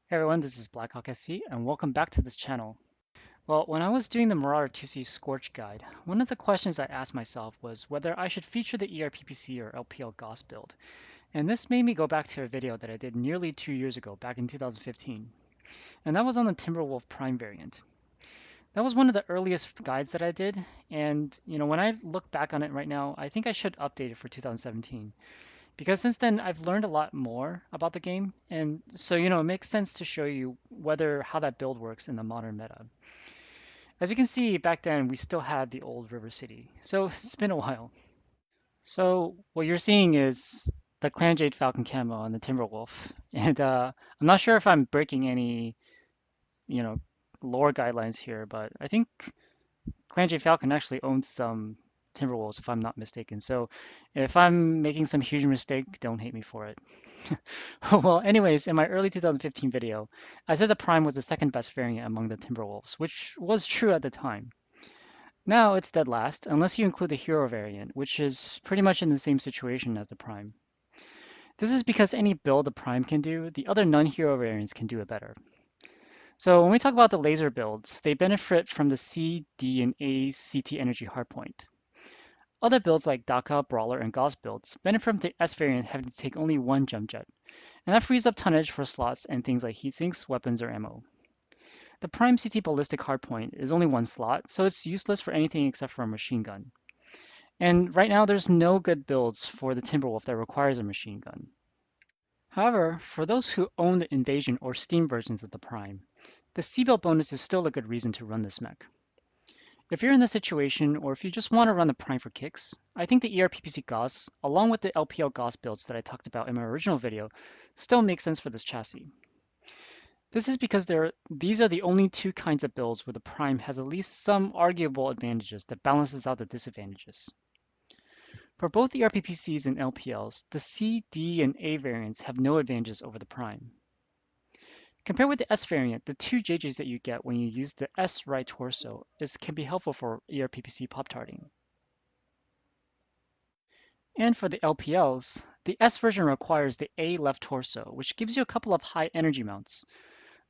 Hey everyone, this is Blackhawk SC, and welcome back to this channel. Well, when I was doing the MechWarrior 2C Scorch guide, one of the questions I asked myself was whether I should feature the ERPPC or LPL Gauss build. And this made me go back to a video that I did nearly 2 years ago, back in 2015. And that was on the Timberwolf Prime variant. That was one of the earliest guides that I did, and when I look back on it right now, I think I should update it for 2017. Because since then, I've learned a lot more about the game, and so it makes sense to show you how that build works in the modern meta. As you can see, back then we still had the old River City, so it's been a while. So what you're seeing is the Clan Jade Falcon camo on the Timberwolf, and I'm not sure if I'm breaking any, you know, lore guidelines here, but I think Clan J Falcon actually owns some Timberwolves, if I'm not mistaken. So if I'm making some huge mistake, don't hate me for it. Well, anyways, in my early 2015 video, I said the Prime was the second best variant among the Timberwolves, which was true at the time. Now it's dead last, unless you include the Hero variant, which is pretty much in the same situation as the Prime. This is because any build the Prime can do, the other non-hero variants can do it better. So when we talk about the laser builds, they benefit from the C, D, and A CT energy hardpoint. Other builds like Daka, Brawler, and Gauss builds benefit from the S variant having to take only one jump jet, and that frees up tonnage for slots and things like heatsinks, weapons, or ammo. The Prime CT ballistic hardpoint is only one slot, so it's useless for anything except for a machine gun. And right now there's no good builds for the Timberwolf that requires a machine gun. However, for those who own the Invasion or Steam versions of the Prime, the C-build bonus is still a good reason to run this mech. If you're in this situation, or if you just want to run the Prime for kicks, I think the ERPPC Gauss, along with the LPL Gauss builds that I talked about in my original video, still make sense for this chassis. This is because these are the only two kinds of builds where the Prime has at least some arguable advantages that balances out the disadvantages. For both ERPPCs and LPLs, the C, D, and A variants have no advantages over the Prime. Compared with the S variant, the two JJs that you get when you use the S right torso can be helpful for ERPPC pop-tarting. And for the LPLs, the S version requires the A left torso, which gives you a couple of high energy mounts,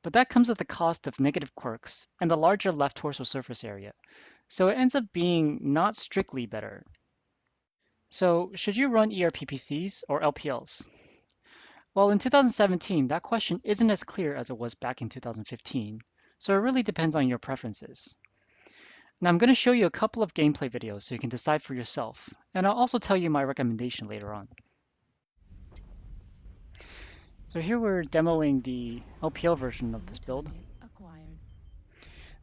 but that comes at the cost of negative quirks and the larger left torso surface area, so it ends up being not strictly better. So should you run ERPPCs or LPLs? Well, in 2017, that question isn't as clear as it was back in 2015, so it really depends on your preferences. Now I'm going to show you a couple of gameplay videos so you can decide for yourself, and I'll also tell you my recommendation later on. So here we're demoing the LPL version of this build.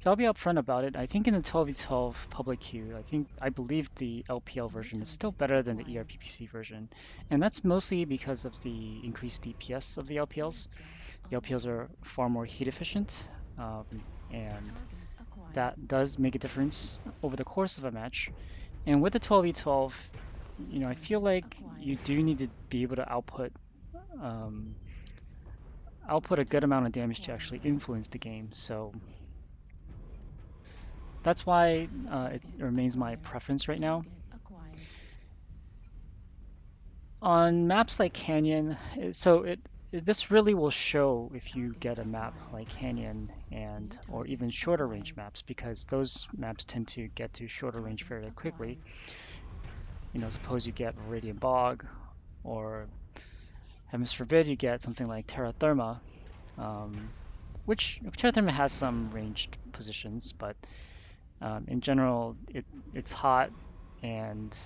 So I'll be upfront about it. I think in the 12v12 public queue, I believe the LPL version is still better than the ERPPC version, and that's mostly because of the increased DPS of the LPLs. The LPLs are far more heat efficient, and that does make a difference over the course of a match. And with the 12v12, I feel like you do need to be able to um, output a good amount of damage to actually influence the game. So that's why it remains my preference right now. On maps like Canyon, this really will show if you get a map like Canyon or even shorter range maps, because those maps tend to get to shorter range fairly quickly. Suppose you get Radiant Bog, or heavens forbid you get something like Terra Therma, which Terra Therma has some ranged positions, but in general, it's hot, and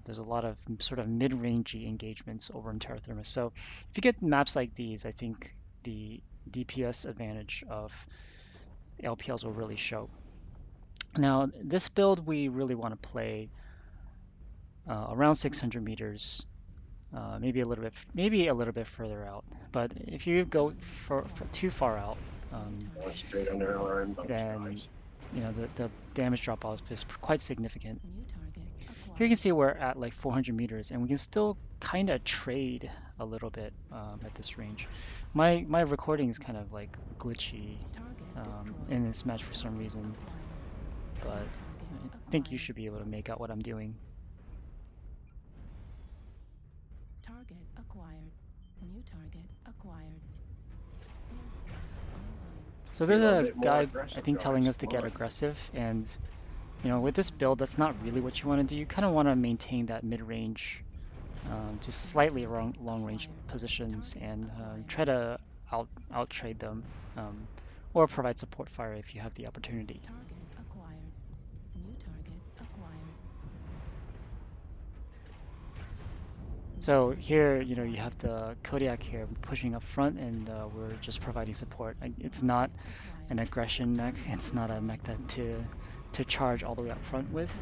there's a lot of sort of mid-rangey engagements over in Terra Therma. So if you get maps like these, I think the DPS advantage of LPLs will really show. Now, this build we really want to play around 600 meters, maybe a little bit further out. But if you go for too far out, then the damage drop off is quite significant. Here you can see we're at like 400 meters, and we can still kind of trade a little bit at this range. My recording is kind of like glitchy in this match for some reason, but I think you should be able to make out what I'm doing. Target acquired. New target acquired. So be a there's little a bit more guide, I aggressive think, going telling us to get forward. aggressive, and with this build, that's not really what you want to do. You kind of want to maintain that mid-range to slightly long-range positions and try to out trade them, um, or provide support fire if you have the opportunity. So here, you have the Kodiak here pushing up front, and we're just providing support. It's not an aggression mech. It's not a mech that to charge all the way up front with.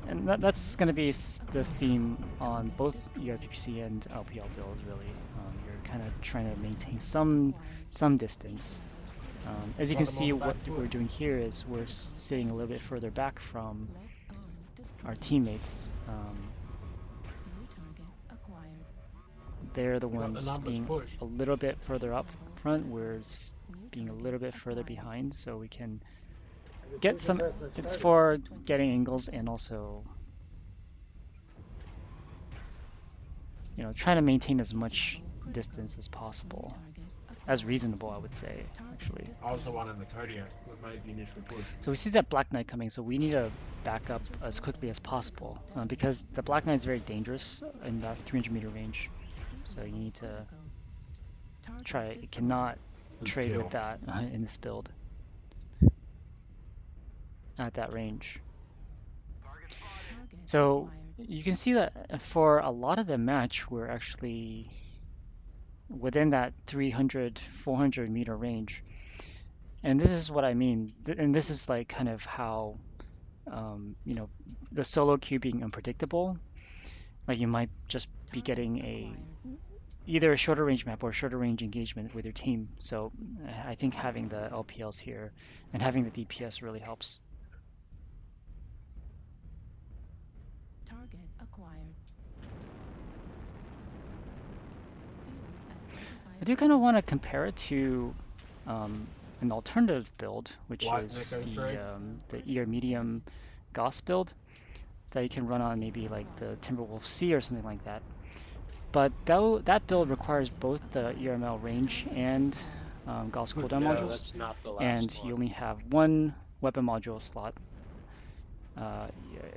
And that's going to be the theme on both ERPPC and LPL builds, really. You're kind of trying to maintain some distance. As you can Got them on see, the what back foot. we're doing here is we're sitting a little bit further back from our teammates. They're the Got the ones numbers being pushed. a little bit further up front. We're being a little bit further behind, so we can get some. It's for getting angles and also, trying to maintain as much distance as possible, as reasonable, I would say, actually. I was the one in the Kodiak that made the initial push. So we see that Black Knight coming, so we need to back up as quickly as possible because the Black Knight is very dangerous in that 300-meter range. So you need to try. You cannot Good trade with kill. that in this build at that range. So you can see that for a lot of the match, we're actually within that 300, 400-meter range. And this is what I mean. And this is like kind of how, the solo queue being unpredictable. Like you might just be getting either a shorter range map or shorter range engagement with your team. So I think having the LPLs here and having the DPS really helps. I do kind of want to compare it to an alternative build, which White and is Echo 3. the ER medium Gauss build that you can run on maybe like the Timberwolf C or something like that. But that build requires both the ERML range and Gauss Good cooldown kill. modules, That's not the and last you one. only have one weapon module slot.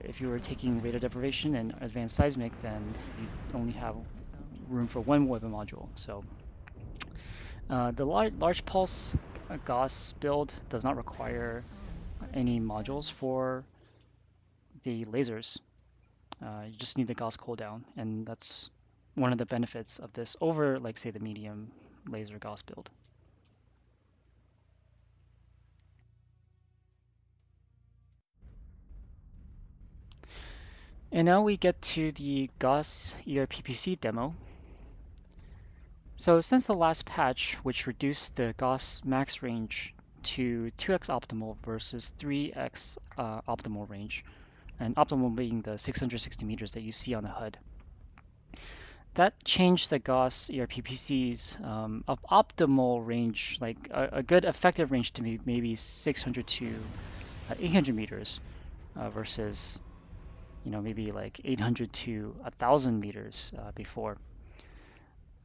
If you were taking radar deprivation and advanced seismic, then you only have room for one weapon module. So the large pulse Gauss build does not require any modules for the lasers. You just need the Gauss cooldown, and that's one of the benefits of this over, like, say, the medium laser Gauss build. And now we get to the Gauss ERPPC demo. So since the last patch, which reduced the Gauss max range to 2x optimal versus 3x optimal range, and optimal being the 660 meters that you see on the HUD, that changed the Gauss ERPPCs of optimal range, like a good effective range to be maybe 600 to 800 meters versus maybe like 800 to 1,000 meters before.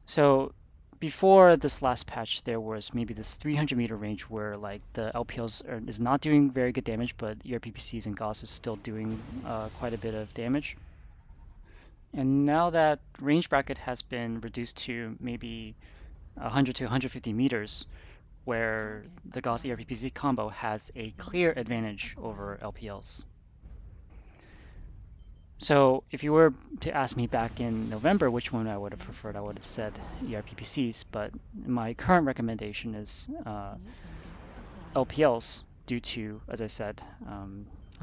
So before this last patch, there was maybe this 300-meter range where like the LPLs is not doing very good damage, but ERPPCs and Gauss is still doing quite a bit of damage. And now that range bracket has been reduced to maybe 100 to 150 meters, where the Gauss ERPPC combo has a clear advantage over LPLs. So if you were to ask me back in November which one I would have preferred, I would have said ERPPCs, but my current recommendation is LPLs due to, as I said,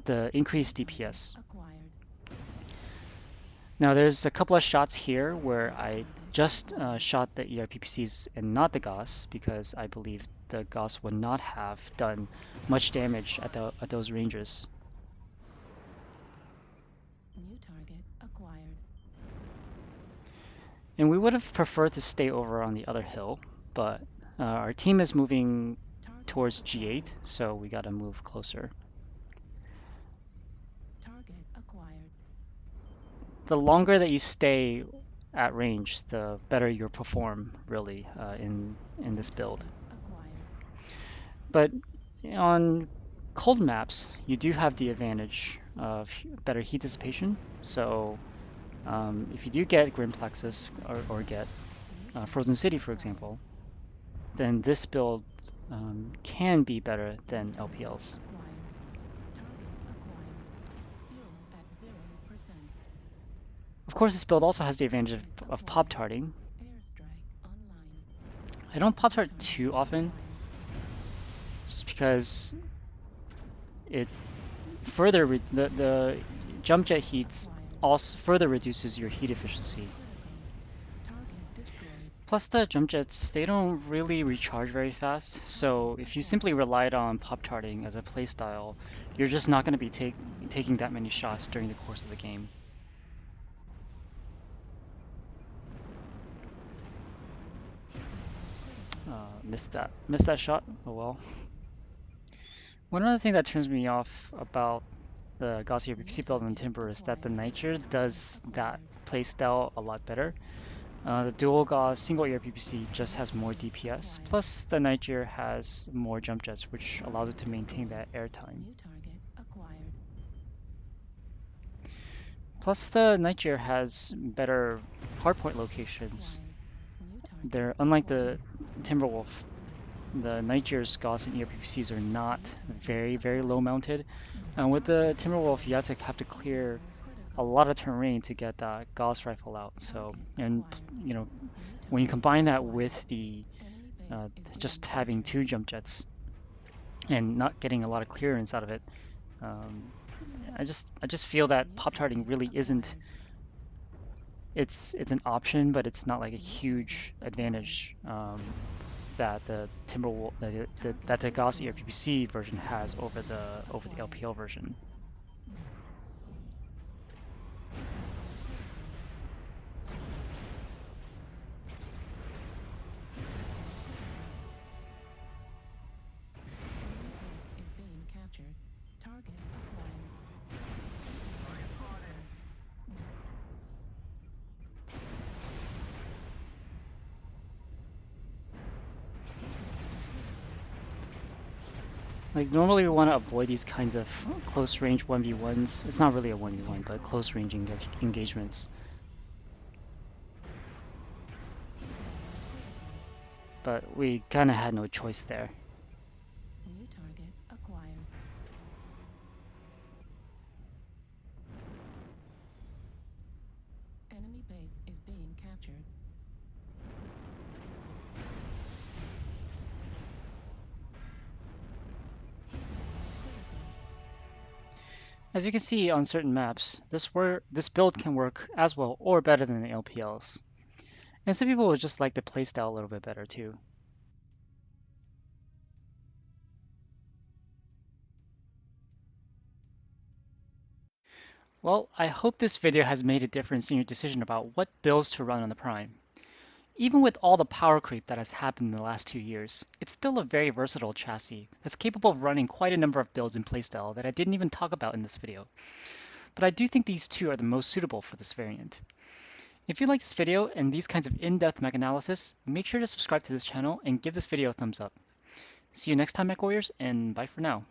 the increased DPS. Now there's a couple of shots here where I just shot the ERPPCs and not the Gauss because I believe the Gauss would not have done much damage at those ranges. And we would have preferred to stay over on the other hill, but our team is moving towards G8, so we got to move closer. The longer that you stay at range, the better you'll perform really in this build. But on cold maps, you do have the advantage of better heat dissipation. So if you do get Grim Plexus or get Frozen City, for example, then this build can be better than LPLs. Of course, this build also has the advantage of pop-tarting. I don't pop-tart too often, just because it the jump jet heats also further reduces your heat efficiency. Plus the jump jets, they don't really recharge very fast, so if you simply relied on pop-tarting as a playstyle, you're just not going to be taking that many shots during the course of the game. Missed that shot. Oh well. One other thing that turns me off about the Gauss ERPPC build on Timber is that the Nitro does that playstyle a lot better. The dual Gauss single ERPPC just has more DPS, plus the Nitro has more jump jets, which allows it to maintain that airtime. Plus the Nitro has better hardpoint locations. They're unlike the Timberwolf. The Nightjare's Gauss and ERPPCs are not very low mounted. And with the Timberwolf, you have to clear a lot of terrain to get that Gauss rifle out. So, and you know, when you combine that with the just having two jump jets and not getting a lot of clearance out of it, um, I just feel that pop tarting really isn't. It's an option, but it's not like a huge advantage that the Timberwolf that the Gauss ERPPC version has over the LPL version. Like normally we want to avoid these kinds of close range 1v1s. It's not really a 1v1, but close range engagements. But we kind of had no choice there. New target acquired. Enemy base is being captured. As you can see on certain maps, this build can work as well or better than the LPLs. And some people would just like the playstyle a little bit better too. Well, I hope this video has made a difference in your decision about what builds to run on the Prime. Even with all the power creep that has happened in the last 2 years, it's still a very versatile chassis that's capable of running quite a number of builds in playstyle that I didn't even talk about in this video. But I do think these two are the most suitable for this variant. If you like this video and these kinds of in-depth mech analysis, make sure to subscribe to this channel and give this video a thumbs up. See you next time, MechWarriors, and bye for now.